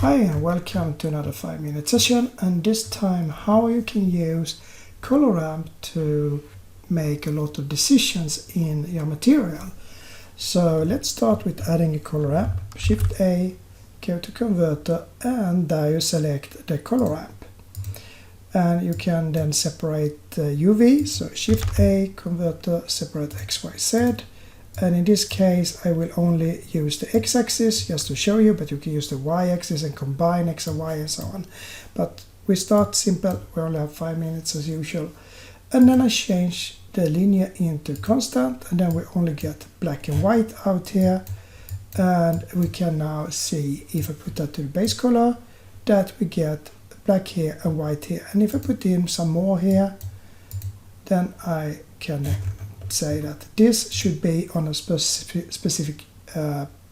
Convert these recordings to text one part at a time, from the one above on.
Hi and welcome to another 5-minute session, and this time how you can use Colorramp to make a lot of decisions in your material. So let's start with adding a Colorramp. Shift A, go to converter, and there you select the Colorramp. And you can then separate the UV, so Shift A, converter, separate X, Y, Z. And in this case I will only use the x-axis just to show you, but you can use the y-axis and combine x and y and so on. But we start simple, we only have 5 minutes as usual. And then I change the linear into constant, and then we only get black and white out here. And we can now see, if I put that to the base color, that we get black here and white here. And if I put in some more here, then I can say that this should be on a specific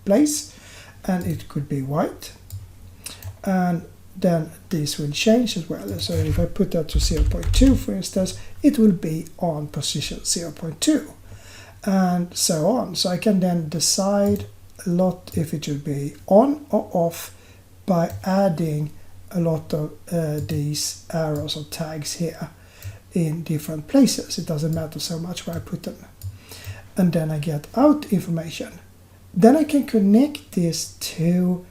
place, and it could be white, and then this will change as well. So if I put that to 0.2 for instance, it will be on position 0.2 and so on. So I can then decide a lot if it should be on or off by adding a lot of these arrows or tags here in different places. It doesn't matter so much where I put them. And then I get out information. Then I can connect this to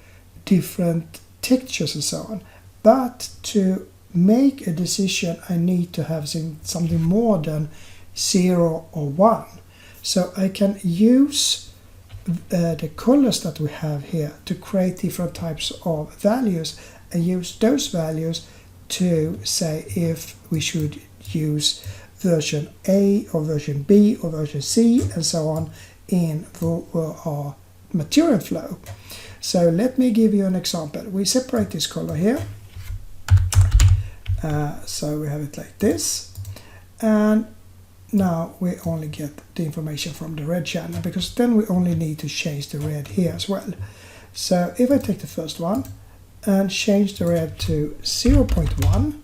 different textures and so on. But to make a decision I need to have something more than 0 or 1. So I can use the colors that we have here to create different types of values and use those values to say if we should use version A or version B or version C and so on in our material flow. So let me give you an example. We separate this color here. So we have it like this. And now we only get the information from the red channel, because then we only need to change the red here as well. So if I take the first one and change the red to 0.1,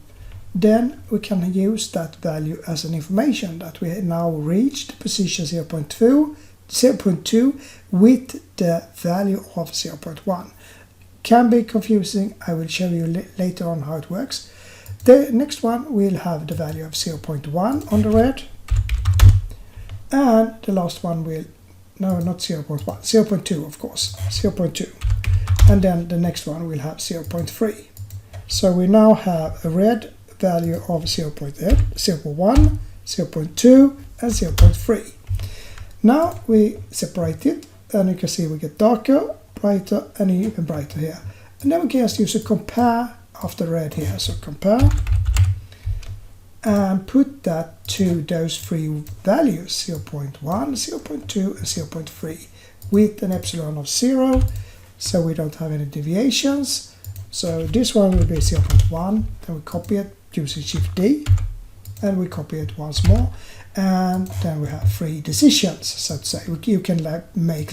then we can use that value as an information that we now reached position 0.2 with the value of 0.1. Can be confusing. I will show you later on how it works. The next one will have the value of 0.1 on the red, and the last one will, no, not 0.1, 0.2 of course, 0.2, and then the next one will have 0.3. So we now have a red value of 0.1, 0.2 and 0.3. Now we separate it, and you can see we get darker, brighter and even brighter here. And then we can just use a compare after red here. So compare and put that to those three values, 0.1, 0.2 and 0.3 with an epsilon of 0, so we don't have any deviations. So this one will be 0.1, then we copy it using Shift D, and we copy it once more, and then we have 3 decisions, so to say. You can make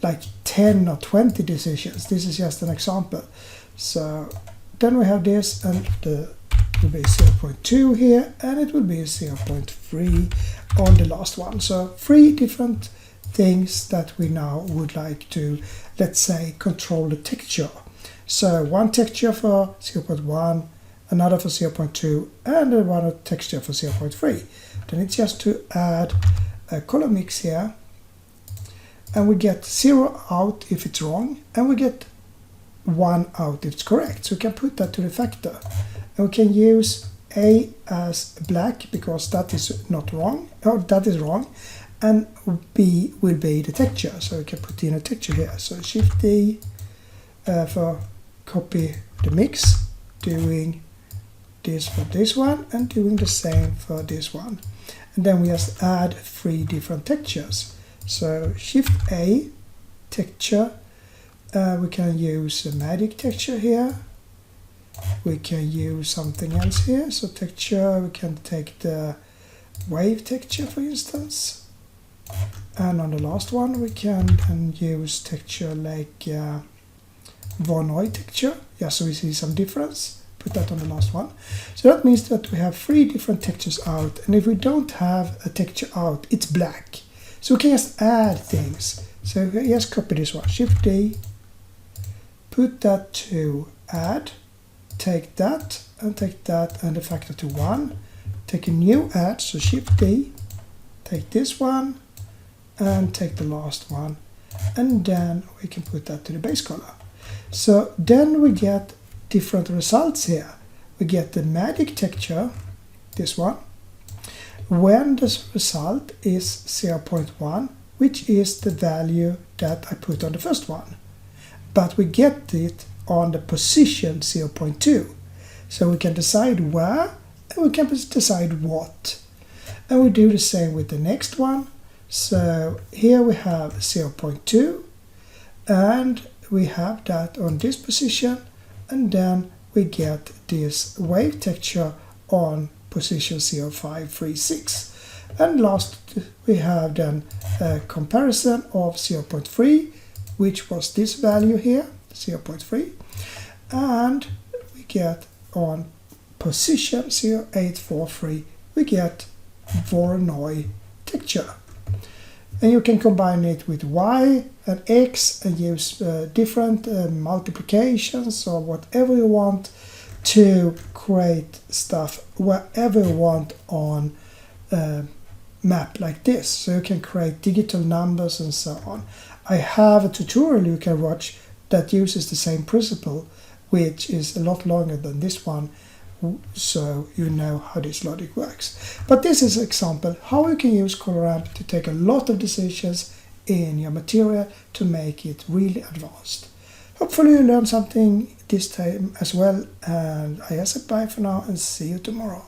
like 10 or 20 decisions. This is just an example. So then we have this, and it will be 0.2 here, and it will be 0.3 on the last one. So 3 different things that we now would like to, let's say, control the texture. So one texture for 0.1, another for 0.2, and one texture for 0.3. Then it's just to add a color mix here, and we get 0 out if it's wrong, and we get 1 out if it's correct. So we can put that to the factor, and we can use A as black because that is not wrong, or that is wrong, and B will be the texture. So we can put in a texture here. So Shift D for copy the mix, doing this for this one and doing the same for this one, and then we just add 3 different textures. So Shift A, texture, we can use a magic texture here, we can use something else here. So texture, we can take the wave texture for instance, and on the last one we can then use texture like Voronoi texture, yeah, so we see some difference. Put that on the last one. So that means that we have 3 different textures out, and if we don't have a texture out, it's black. So we can just add things. So just copy this one, Shift D, put that to add, take that and the factor to 1, take a new add, so Shift D, take this one and take the last one, and then we can put that to the base color. So then we get different results here. We get the magic texture, this one, when the result is 0.1, which is the value that I put on the first one. But we get it on the position 0.2. So we can decide where and we can decide what. And we do the same with the next one. So here we have 0.2 and we have that on this position, and then we get this wave texture on position 0536. And last we have then a comparison of 0.3, which was this value here, 0.3, and we get on position 0843 we get Voronoi texture. And you can combine it with Y and X and use different multiplications or whatever you want to create stuff wherever you want on a map like this. So you can create digital numbers and so on. I have a tutorial you can watch that uses the same principle, which is a lot longer than this one, so you know how this logic works. But this is an example how you can use Colorramp to take a lot of decisions in your material to make it really advanced. Hopefully you learned something this time as well, and I say bye for now and see you tomorrow.